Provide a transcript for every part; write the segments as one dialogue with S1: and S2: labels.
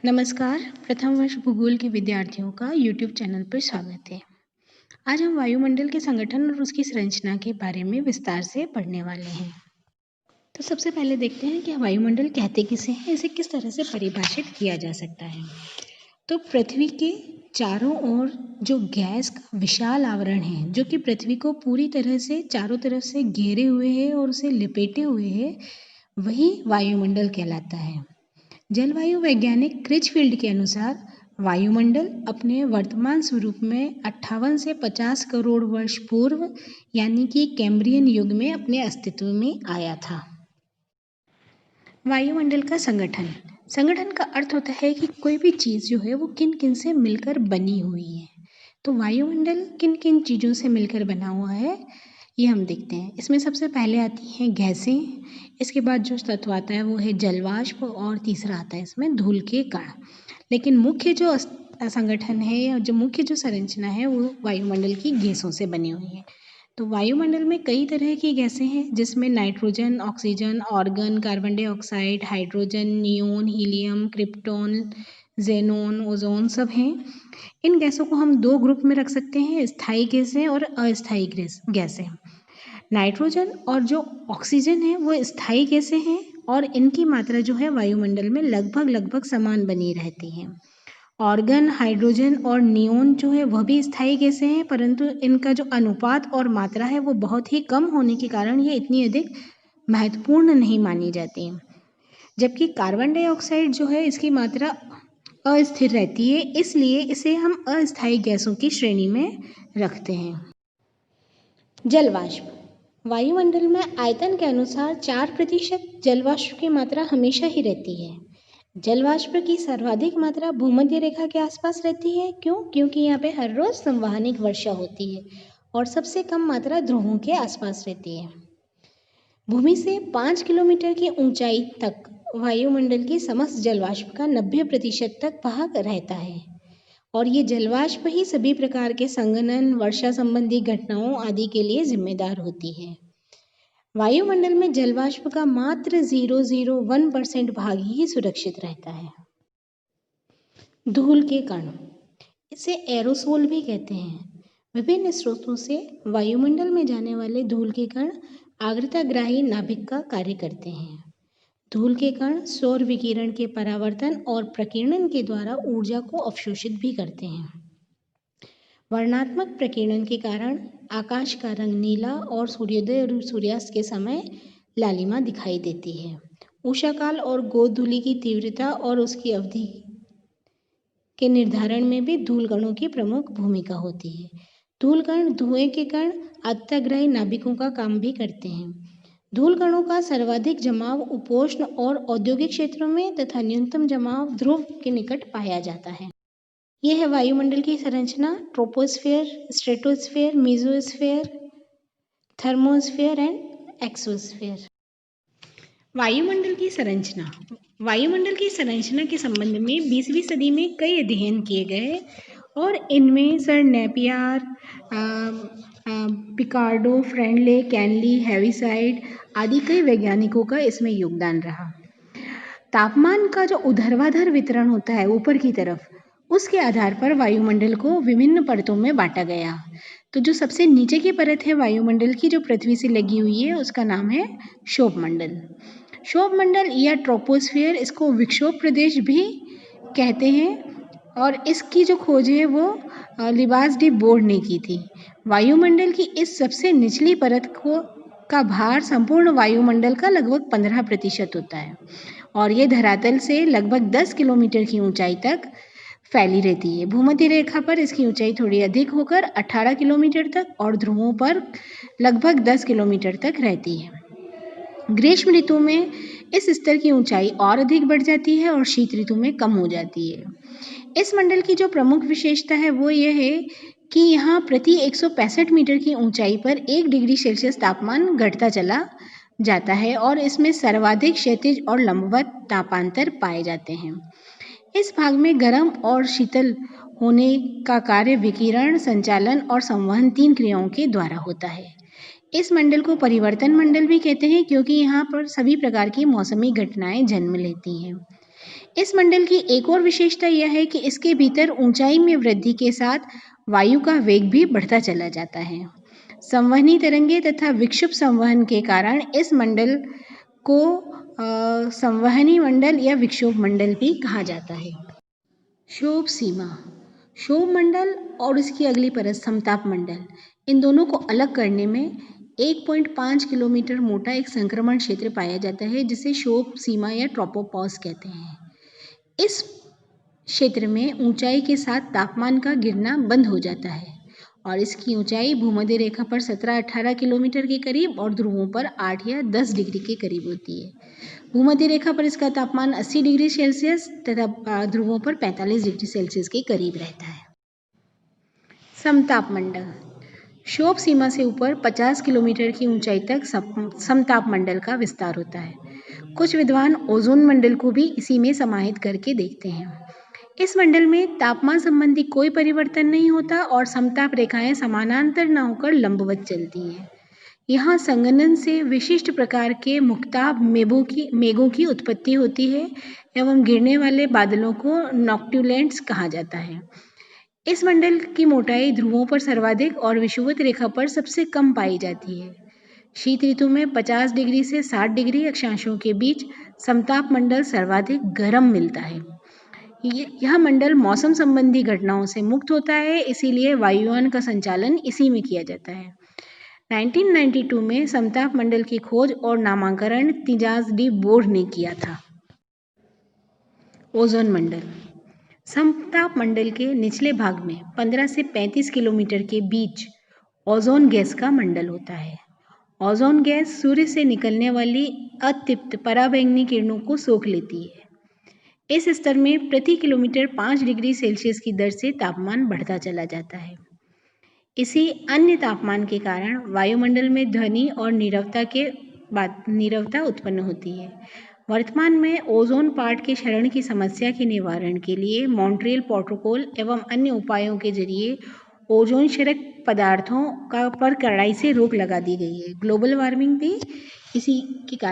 S1: नमस्कार। प्रथम वर्ष भूगोल के विद्यार्थियों का यूट्यूब चैनल पर स्वागत है। आज हम वायुमंडल के संगठन और उसकी संरचना के बारे में विस्तार से पढ़ने वाले हैं। तो सबसे पहले देखते हैं कि वायुमंडल कहते किसे हैं, इसे किस तरह से परिभाषित किया जा सकता है। तो पृथ्वी के चारों ओर जो गैस का विशाल आवरण है, जो कि पृथ्वी को पूरी तरह से चारों तरफ से घेरे हुए है और उसे लपेटे हुए है, वही वायुमंडल कहलाता है। जलवायु वैज्ञानिक क्रिचफील्ड के अनुसार वायुमंडल अपने वर्तमान स्वरूप में 58 से 50 करोड़ वर्ष पूर्व यानी कि कैम्ब्रियन युग में अपने अस्तित्व में आया था। वायुमंडल का संगठन का अर्थ होता है कि कोई भी चीज़ जो है वो किन किन से मिलकर बनी हुई है। तो वायुमंडल किन किन चीज़ों से मिलकर बना हुआ है ये हम देखते हैं। इसमें सबसे पहले आती हैं गैसें, इसके बाद जो तत्व आता है वो है जलवाष्प और तीसरा आता है इसमें धूल के कण। लेकिन मुख्य जो संगठन है या जो मुख्य जो संरचना है वो वायुमंडल की गैसों से बनी हुई है। तो वायुमंडल में कई तरह की गैसें हैं जिसमें nitrogen, oxygen, argon, carbon dioxide, hydrogen, neon, helium, krypton, xenon, ozone सब हैं। इन गैसों को हम दो ग्रुप में रख सकते हैं, स्थायी गैसें और अस्थायी गैसें। नाइट्रोजन और जो ऑक्सीजन है वो स्थायी गैसें हैं और इनकी मात्रा जो है वायुमंडल में लगभग समान बनी रहती है। ऑर्गन, हाइड्रोजन और नियोन जो है वह भी स्थायी गैसें हैं, परंतु इनका जो अनुपात और मात्रा है वो बहुत ही कम होने के कारण ये इतनी अधिक महत्वपूर्ण नहीं मानी जाती। जबकि कार्बन डाइऑक्साइड जो है इसकी मात्रा अस्थिर रहती है, इसलिए इसे हम अस्थायी गैसों की श्रेणी में रखते हैं। जलवाष्प वायुमंडल में आयतन के अनुसार 4% जलवाष्प की मात्रा हमेशा ही रहती है। जलवाष्प की सर्वाधिक मात्रा भूमध्य रेखा के आसपास रहती है। क्यों? क्योंकि यहाँ पे हर रोज संवहनिक वर्षा होती है और सबसे कम मात्रा ध्रुवों के आसपास रहती है। भूमि से 5 किलोमीटर की ऊंचाई तक वायुमंडल की समस्त जलवाष्प का 90% तक भाग रहता है और ये जलवाष्प ही सभी प्रकार के संघनन, वर्षा संबंधी घटनाओं आदि के लिए जिम्मेदार होती है। वायुमंडल में जलवाष्प का मात्र 0.01% भाग ही सुरक्षित रहता है। धूल के कण, इसे एरोसोल भी कहते हैं। विभिन्न स्रोतों से वायुमंडल में जाने वाले धूल के कण आर्द्रताग्राही नाभिक का कार्य करते हैं। धूल के कण सौर विकिरण के परावर्तन और प्रकीर्णन के द्वारा ऊर्जा को अवशोषित भी करते हैं। वर्णात्मक प्रकीर्णन के कारण आकाश का रंग नीला और सूर्योदय और सूर्यास्त के समय लालिमा दिखाई देती है। उषाकाल और गोधूलि की तीव्रता और उसकी अवधि के निर्धारण में भी धूल कणों की प्रमुख भूमिका होती है। धूल कण धुएं के कण आर्द्रताग्राही नाभिकों का काम भी करते हैं। धूल कणों का सर्वाधिक जमाव उपोष्ण और औद्योगिक क्षेत्रों में तथा न्यूनतम जमाव ध्रुव के निकट पाया जाता है। यह है वायुमंडल की संरचना: troposphere, stratosphere, mesosphere, thermosphere and exosphere. वायुमंडल की संरचना के संबंध में 20वीं सदी में कई अध्ययन किए गए और इनमें सर नेपियर, पिकार्डो, फ्रेंडले, कैनली, हेविसाइड आदि कई वैज्ञानिकों का इसमें योगदान रहा। तापमान का जो ऊर्ध्वाधर वितरण होता है ऊपर की तरफ, उसके आधार पर वायुमंडल को विभिन्न परतों में बांटा गया। तो जो सबसे नीचे की परत है वायुमंडल की, जो पृथ्वी से लगी हुई है, उसका नाम है क्षोभमंडल। क्षोभमंडल या ट्रोपोस्फियर, इसको विक्षोभ प्रदेश भी कहते हैं और इसकी जो खोज है वो लिबास डी बोर्ड ने की थी। वायुमंडल की इस सबसे निचली परत का भार संपूर्ण वायुमंडल का लगभग 15% होता है और ये धरातल से लगभग 10 किलोमीटर की ऊंचाई तक फैली रहती है। भूमध्य रेखा पर इसकी ऊंचाई थोड़ी अधिक होकर 18 किलोमीटर तक और ध्रुवों पर लगभग 10 किलोमीटर तक रहती है। ग्रीष्म ऋतु में इस स्तर की ऊंचाई और अधिक बढ़ जाती है और शीत ऋतु में कम हो जाती है। इस मंडल की जो प्रमुख विशेषता है वो ये है कि यहाँ प्रति 165 मीटर की ऊंचाई पर 1 डिग्री सेल्सियस तापमान घटता चला जाता है और इसमें सर्वाधिक क्षैतिज और लंबवत तापांतर पाए जाते हैं। इस भाग में गर्म और शीतल होने का कार्य विकिरण, संचालन और संवहन 3 क्रियाओं के द्वारा होता है। इस मंडल को परिवर्तन मंडल भी कहते हैं क्योंकि यहाँ पर सभी प्रकार की मौसमी घटनाएं जन्म लेती हैं। इस मंडल की एक और विशेषता यह है कि इसके भीतर ऊंचाई में वृद्धि के साथ वायु का वेग भी बढ़ता चला जाता है। संवहनी तरंगे तथा विक्षुब्ध संवहन के कारण इस मंडल को संवहनी मंडल या विक्षोभ मंडल भी कहा जाता है। क्षोभ सीमा, क्षोभ मंडल और इसकी अगली परत समताप मंडल, इन दोनों को अलग करने में 1.5 किलोमीटर मोटा एक संक्रमण क्षेत्र पाया जाता है जिसे क्षोभ सीमा या ट्रोपोपॉज कहते हैं। इस क्षेत्र में ऊंचाई के साथ तापमान का गिरना बंद हो जाता है और इसकी ऊंचाई भूमध्य रेखा पर 17-18 किलोमीटर के करीब और ध्रुवों पर 8 या 10 डिग्री के करीब होती है। भूमध्य रेखा पर इसका तापमान 80 डिग्री सेल्सियस तथा ध्रुवों पर 45 डिग्री सेल्सियस के करीब रहता है। समताप मंडल, क्षोभ सीमा से ऊपर 50 किलोमीटर की ऊंचाई तक समताप मंडल का विस्तार होता है। कुछ विद्वान ओजोन मंडल को भी इसी में समाहित करके देखते हैं। इस मंडल में तापमान संबंधी कोई परिवर्तन नहीं होता और समताप रेखाएं समानांतर न होकर लंबवत चलती हैं। यहाँ संघनन से विशिष्ट प्रकार के मुक्ताब मेघों की उत्पत्ति होती है एवं गिरने वाले बादलों को नॉक्ट्युलेंट्स कहा जाता है। इस मंडल की मोटाई ध्रुवों पर सर्वाधिक और विषुवत रेखा पर सबसे कम पाई जाती है। शीत ऋतु में 50 डिग्री से 60 डिग्री अक्षांशों के बीच समताप मंडल सर्वाधिक गर्म मिलता है। यह मंडल मौसम संबंधी घटनाओं से मुक्त होता है, इसीलिए वायुयान का संचालन इसी में किया जाता है। 1992 में समताप मंडल की खोज और नामकरण तिजाज डी बोर्ड ने किया था। ओजोन मंडल, समताप मंडल के निचले भाग में 15 से 35 किलोमीटर के बीच ओजोन गैस का मंडल होता है। ओजोन गैस सूर्य से निकलने वाली अतिप्त पराबैंगनी किरणों को सोख लेती है। इस स्तर में प्रति किलोमीटर 5 डिग्री सेल्सियस की दर से तापमान बढ़ता चला जाता है। इसी अन्य तापमान के कारण वायुमंडल में ध्वनि और नीरवता उत्पन्न होती है। वर्तमान में ओजोन पार्ट के क्षरण की समस्या के निवारण के लिए मॉन्ट्रियल प्रोटोकॉल एवं अन्य उपायों के जरिए ओजोन क्षरक पदार्थों पर कड़ाई से रोक लगा दी गई है। ग्लोबल वार्मिंग भी इसी के कारण।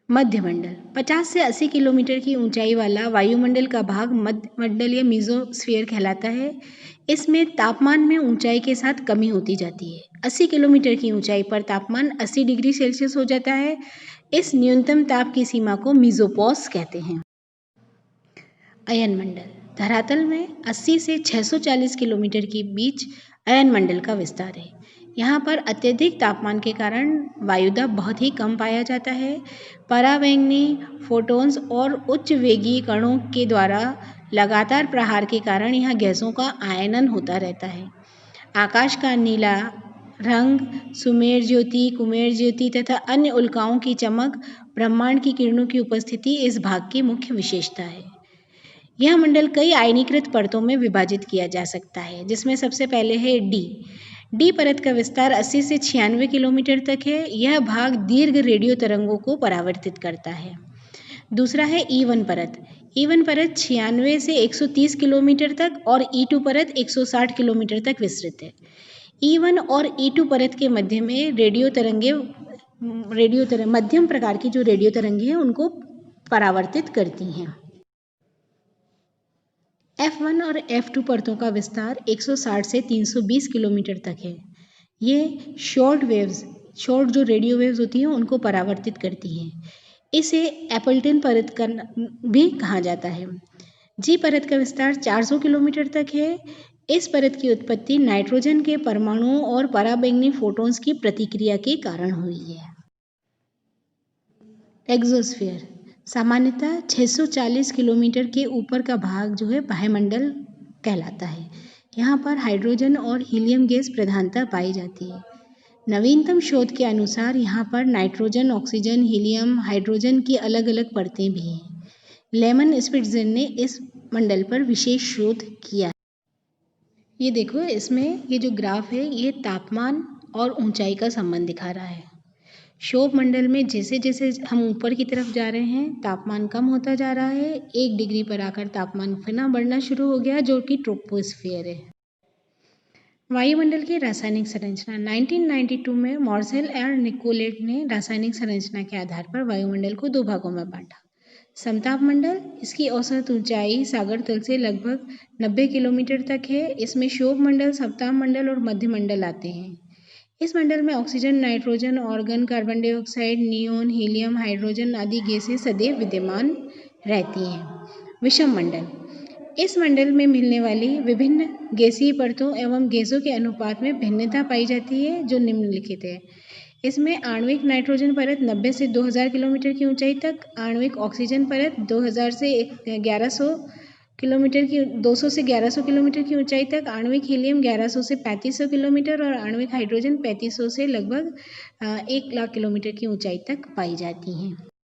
S1: मध्यमंडल, 50 से 80 किलोमीटर की ऊंचाई वाला वायुमंडल का भाग मध्यमंडल या मीजोस्फीयर कहलाता है। इसमें तापमान में ऊंचाई के साथ कमी होती जाती है। 80 किलोमीटर की ऊंचाई पर तापमान 80 डिग्री सेल्सियस हो जाता है। इस न्यूनतम ताप की सीमा को मीजोपॉज कहते हैं। अयन मंडल, धरातल में 80 से 640 किलोमीटर के बीच अयन मंडल का विस्तार है। यहाँ पर अत्यधिक तापमान के कारण वायुदाब बहुत ही कम पाया जाता है। पराबैंगनी फोटॉन्स और उच्च वेगीय कणों के द्वारा लगातार प्रहार के कारण यहाँ गैसों का आयनन होता रहता है। आकाश का नीला रंग, सुमेर ज्योति, कुमेर ज्योति तथा अन्य उल्काओं की चमक, ब्रह्मांड की किरणों की उपस्थिति इस भाग की मुख्य विशेषता है। यह मंडल कई आयनीकृत परतों में विभाजित किया जा सकता है, जिसमें सबसे पहले है डी परत का विस्तार 80 से 96 किलोमीटर तक है। यह भाग दीर्घ रेडियो तरंगों को परावर्तित करता है। दूसरा है E1 परत। E1 परत 96 से 130 किलोमीटर तक और E2 परत 160 किलोमीटर तक विस्तृत है। E1 और E2 परत के मध्य में मध्यम प्रकार की जो रेडियो तरंगे हैं उनको परावर्तित करती हैं। F1 और F2 परतों का विस्तार 160 से 320 किलोमीटर तक है। ये शॉर्ट जो रेडियो वेव्स होती हैं उनको परावर्तित करती हैं। इसे एपल्टन परत का भी कहा जाता है। जी परत का विस्तार 400 किलोमीटर तक है। इस परत की उत्पत्ति नाइट्रोजन के परमाणुओं और पराबैंगनी फोटॉन्स की प्रतिक्रिया के कारण हुई है। एक्सोस्फीयर, सामान्यतः 640 किलोमीटर के ऊपर का भाग जो है बाह्यमंडल कहलाता है। यहाँ पर हाइड्रोजन और हीलियम गैस प्रधानता पाई जाती है। नवीनतम शोध के अनुसार यहाँ पर नाइट्रोजन, ऑक्सीजन, हीलियम, हाइड्रोजन की अलग अलग परतें भी हैं। लेमन स्पिट्जर ने इस मंडल पर विशेष शोध किया। ये देखो, इसमें ये जो ग्राफ है ये तापमान और ऊंचाई का संबंध दिखा रहा है। क्षोभ मंडल में जैसे जैसे हम ऊपर की तरफ जा रहे हैं तापमान कम होता जा रहा है। 1 डिग्री पर आकर तापमान पुनः बढ़ना शुरू हो गया जो कि ट्रोपोस्फियर है। वायुमंडल की रासायनिक संरचना 1992 में मॉर्सेल और निकोलेट ने रासायनिक संरचना के आधार पर वायुमंडल को 2 भागों में बांटा। समताप मंडल, इसकी औसत ऊंचाई सागर तल से लगभग 90 किलोमीटर तक है। इसमें क्षोभ मंडल, सप्ताह मंडल और मध्य मंडल आते हैं। इस मंडल में oxygen, nitrogen, organ, carbon dioxide, neon, helium, hydrogen आदि गैसें सदैव विद्यमान रहती हैं। विषम मंडल, इस मंडल में मिलने वाली विभिन्न गैसीय परतों एवं गैसों के अनुपात में भिन्नता पाई जाती है, जो निम्नलिखित है। इसमें आणविक नाइट्रोजन परत 90 से 2000 किलोमीटर की ऊंचाई तक, आणविक ऑक्सीजन परत 2000 से 1100 किलोमीटर की 200 से 1100 किलोमीटर की ऊंचाई तक, आणविक हीलियम 1100 से 3500 किलोमीटर और आणविक हाइड्रोजन 3500 से लगभग 1 लाख किलोमीटर की ऊंचाई तक पाई जाती हैं।